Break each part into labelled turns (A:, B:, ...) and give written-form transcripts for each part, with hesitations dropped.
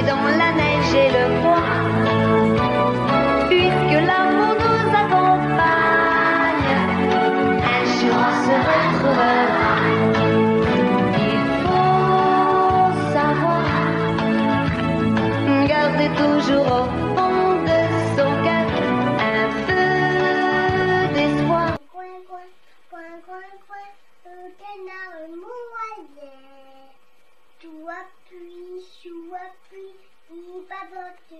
A: Dans la neige et le froid, puisque l'amour nous accompagne, un jour on se retrouvera. Il faut savoir garder toujours au fond de son cœur un peu d'espoir.
B: Coin, coin, coin, coin, coin, le canard moyen. Tout appuie, sous appuie, il papote,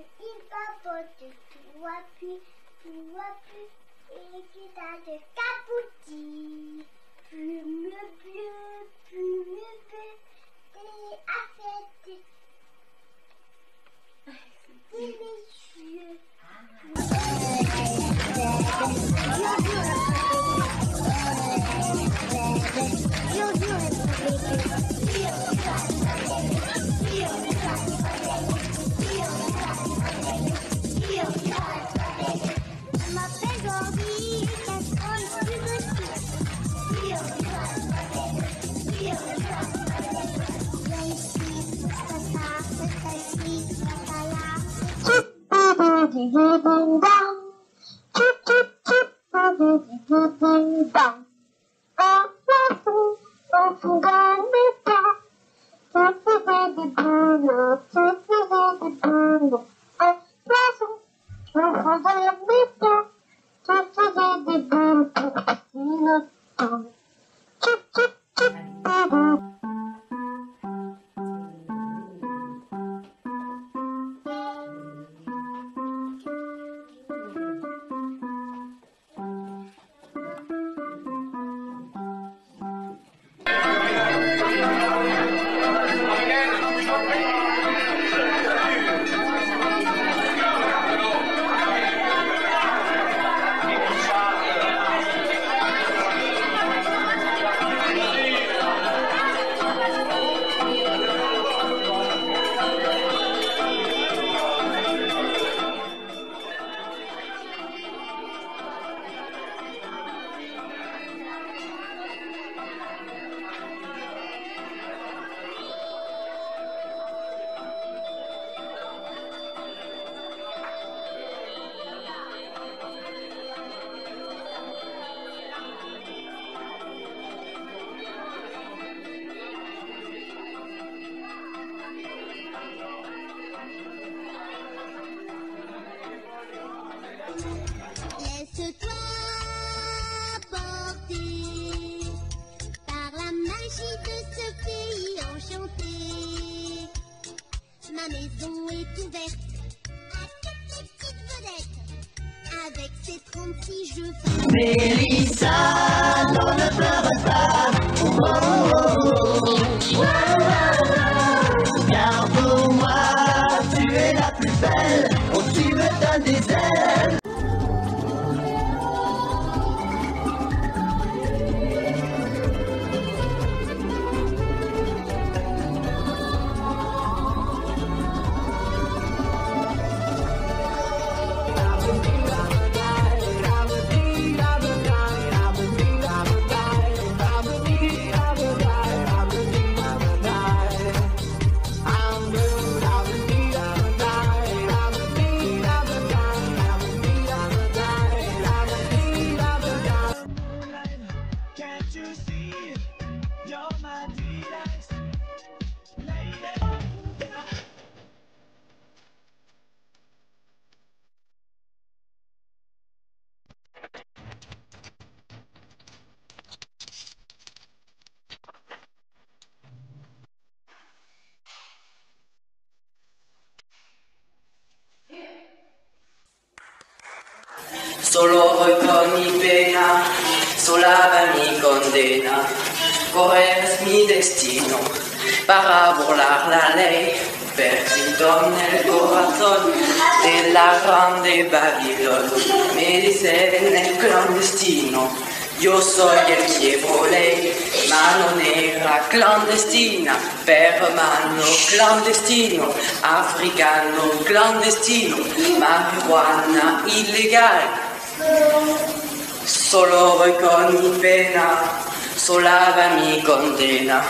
B: tout appuie, et qui t'a de capoutis. Plume bleu, et affecté. Des messieurs.
C: Laisse-toi porter par la magie de ce pays enchanté. Ma maison est ouverte à toutes les petites vedettes avec ses 36 jeux.
D: Mélissa, non, ne pleure pas. Oh, oh, oh, oh. Car pour moi, tu es la plus belle. Oh, tu me donnes des ailes. Solo voy con mi pena,
E: Solava mi condena, correr es mi destino, para burlar la ley, perdón el corazón de la grande Babilón. Me dicen el clandestino, yo soy el Chevrolet, mano negra clandestina, permano clandestino, africano clandestino, marihuana ilegal. Solo voy con mi pena, solava mi condena,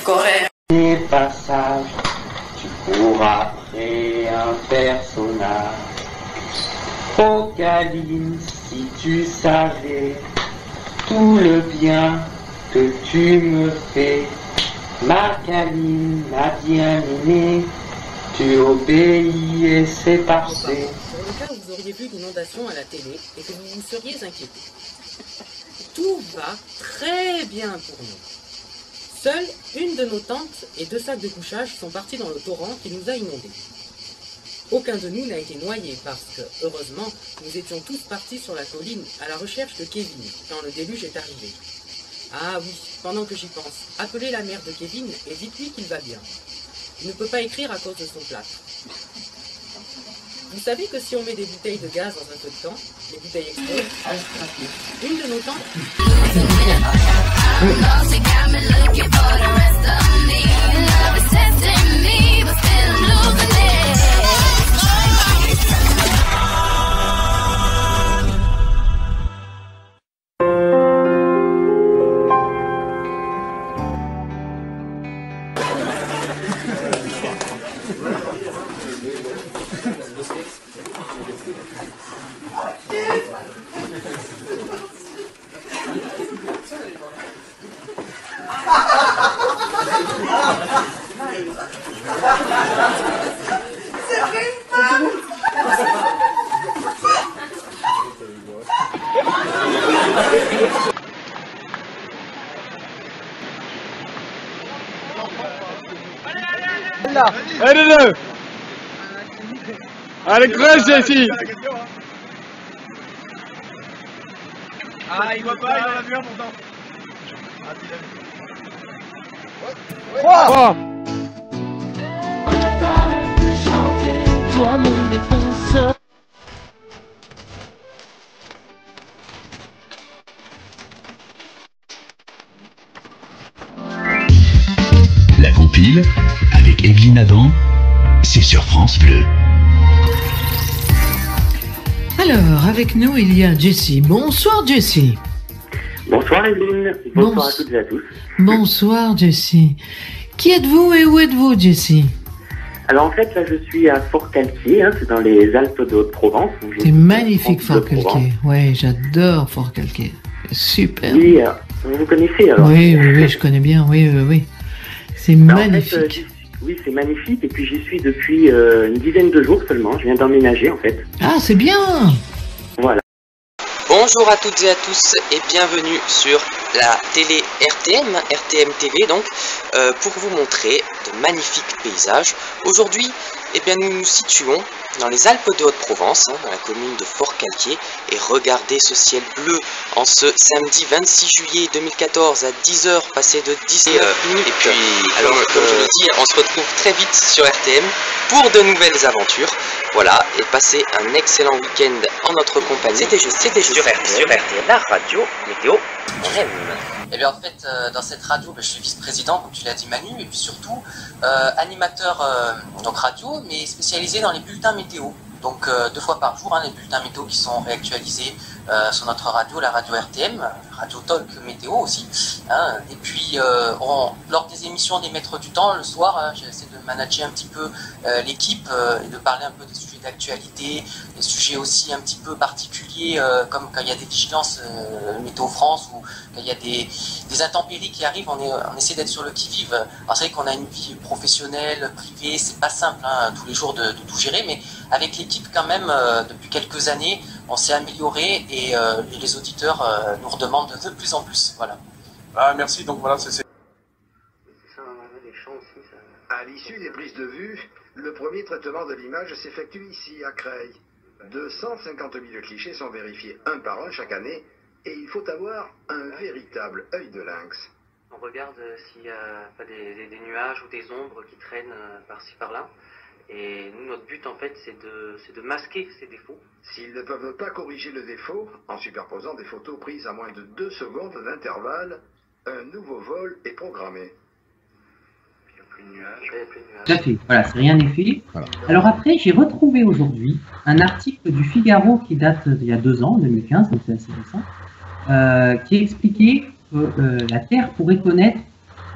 E: correr.
F: Les passages, tu pourras créer un personnage. Oh Caline, si tu savais tout le bien que tu me fais, ma Caline, ma bien-aimée, tu obéis et c'est parfait.
E: Dans le cas où vous auriez vu l'inondation à la télé et que vous vous seriez inquiété, tout va très bien pour nous. Seule une de nos tentes et 2 sacs de couchage sont partis dans le torrent qui nous a inondés. Aucun de nous n'a été noyé parce que, heureusement, nous étions tous partis sur la colline à la recherche de Kevin quand le déluge est arrivé. Ah oui, pendant que j'y pense, appelez la mère de Kevin et dites-lui qu'il va bien. Il ne peut pas écrire à cause de son plâtre. Vous savez que si on met des bouteilles de gaz dans un feu de camp, les bouteilles explosent. Une de nos tentes...
G: Allez-le! Allez, creuse ici!
H: Ah, il voit pas, il en a vu un pourtant.
G: Trois!
D: Toi mon défenseur.
I: La compile, avec Evelyne Adam, c'est sur France Bleu.
J: Alors, avec nous, il y a Jessie. Bonsoir, Jessie.
F: Bonsoir Evelyne, bonsoir à toutes et à tous.
J: Bonsoir, Jessie. Qui êtes-vous et où êtes-vous, Jessie?
F: Alors en fait, là je suis à Forcalquier, c'est dans les Alpes de Haute-Provence.
J: C'est magnifique, Forcalquier. Ouais, j'adore Forcalquier. Super.
F: Oui, vous connaissez alors?
J: Oui, je connais bien, oui. C'est magnifique.
F: En fait, oui, c'est magnifique, et puis j'y suis depuis une dizaine de jours seulement, je viens d'emménager en fait.
J: Ah, c'est bien.
F: Voilà.
E: Bonjour à toutes et à tous et bienvenue sur la télé RTM, RTM TV donc, pour vous montrer de magnifiques paysages. Aujourd'hui, eh bien, nous nous situons dans les Alpes de Haute-Provence, dans la commune de Forcalquier, et regardez ce ciel bleu en ce samedi 26 juillet 2014 à 10h, passé de 10 minutes. Et puis, alors, comme je le dis, on se retrouve très vite sur RTM pour de nouvelles aventures. Voilà, et passez un excellent week-end en notre compagnie. C'était juste sur RTM, la radio météo on aime. Et bien en fait, dans cette radio, je suis vice-président, comme tu l'as dit Manu, et puis surtout animateur donc radio, mais spécialisé dans les bulletins météo. Donc 2 fois par jour, les bulletins météo qui sont réactualisés sur notre radio, la radio RTM, Radio Talk Météo aussi. Et puis lors des émissions des Maîtres du Temps, le soir, j'essaie de manager un petit peu l'équipe et de parler un peu des sujets d'actualité, des sujets aussi un petit peu particuliers, comme quand il y a des vigilances Météo France ou quand il y a des intempéries qui arrivent, on essaie d'être sur le qui-vive. Alors c'est vrai qu'on a une vie professionnelle, privée, c'est pas simple tous les jours de tout gérer, mais avec l'équipe quand même, depuis quelques années, on s'est amélioré et les auditeurs nous redemandent de plus en plus. Voilà.
H: Ah, merci, donc voilà, c'est...
K: À l'issue des prises de vue, le premier traitement de l'image s'effectue ici, à Creil. 250 000 clichés sont vérifiés un par un chaque année Et il faut avoir un véritable œil de lynx.
E: On regarde s'il y a pas des nuages ou des ombres qui traînent par-ci par-là. Et nous, notre but en fait, c'est de masquer ces défauts.
K: S'ils ne peuvent pas corriger le défaut, en superposant des photos prises à moins de 2 secondes d'intervalle, un nouveau vol est programmé.
E: Il n'y a plus de nuages.
G: Tout à fait, voilà, c'est rien n'est fait. Voilà. Alors après, j'ai retrouvé aujourd'hui un article du Figaro qui date d'il y a 2 ans, 2015, donc c'est assez récent, qui expliquait que la Terre pourrait connaître,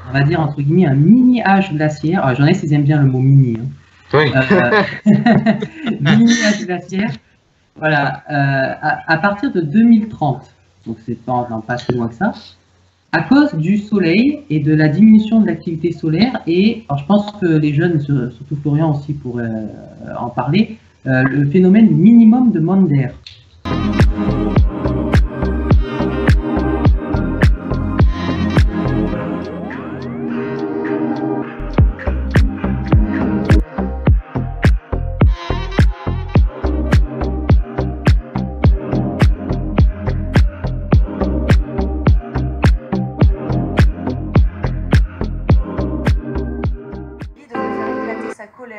G: on va dire entre guillemets, un mini-âge glaciaire. Alors, les journalistes, ils aiment bien le mot mini. Hein. Oui. Mini-âge glaciaire. Voilà, à partir de 2030, donc c'est pas si loin que ça, à cause du soleil et de la diminution de l'activité solaire, et alors je pense que les jeunes, surtout Florian aussi pourrait en parler, le phénomène du minimum de Maunder.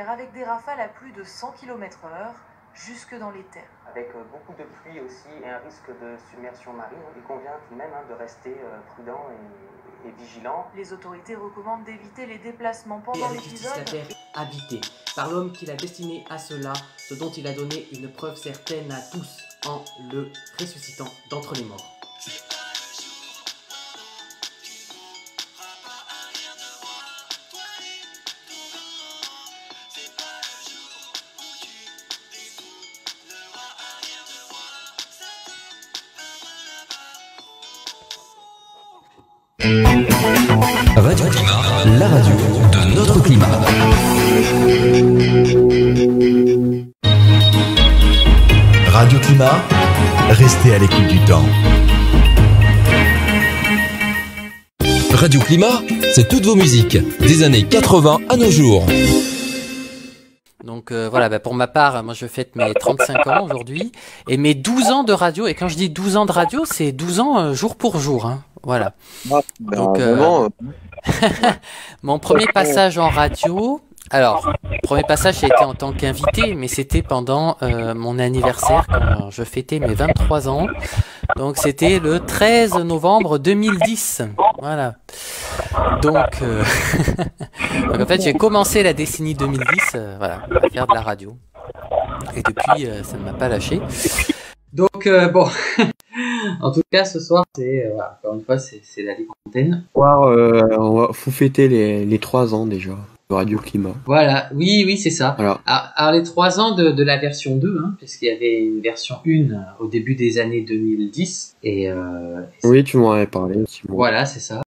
L: Avec des rafales à plus de 100 km/h jusque dans les terres.
E: Avec beaucoup de pluie aussi et un risque de submersion marine, il convient tout de même de rester prudent et vigilant.
L: Les autorités recommandent d'éviter les déplacements pendant l'épisode.
M: La Terre habitée par l'homme qui l'a destiné à cela, ce dont il a donné une preuve certaine à tous en le ressuscitant d'entre les morts.
N: Radio Climat, la radio de notre climat. Radio Climat, restez à l'écoute du temps. Radio Climat, c'est toutes vos musiques, des années 80 à nos jours.
M: Donc voilà, pour ma part, moi je fête mes 35 ans aujourd'hui et mes 12 ans de radio. Et quand je dis 12 ans de radio, c'est 12 ans jour pour jour. Hein, voilà. Donc, mon premier passage en radio. Alors, premier passage, ça a été en tant qu'invité, mais c'était pendant mon anniversaire quand je fêtais mes 23 ans. Donc c'était le 13 novembre 2010. Voilà. Donc, donc en fait, j'ai commencé la décennie 2010 voilà, à faire de la radio. Et depuis, ça ne m'a pas lâché. Donc, bon. En tout cas, ce soir, c'est voilà, encore une fois, c'est la libre antenne.
O: Faut fêter les 3 ans déjà. Radio Climat.
M: Voilà, oui, c'est ça.
O: Alors,
M: les 3 ans de la version 2, hein, puisqu'il y avait une version 1 au début des années 2010. Et
O: oui, tu m'en avais parlé aussi.
M: Voilà, c'est ça.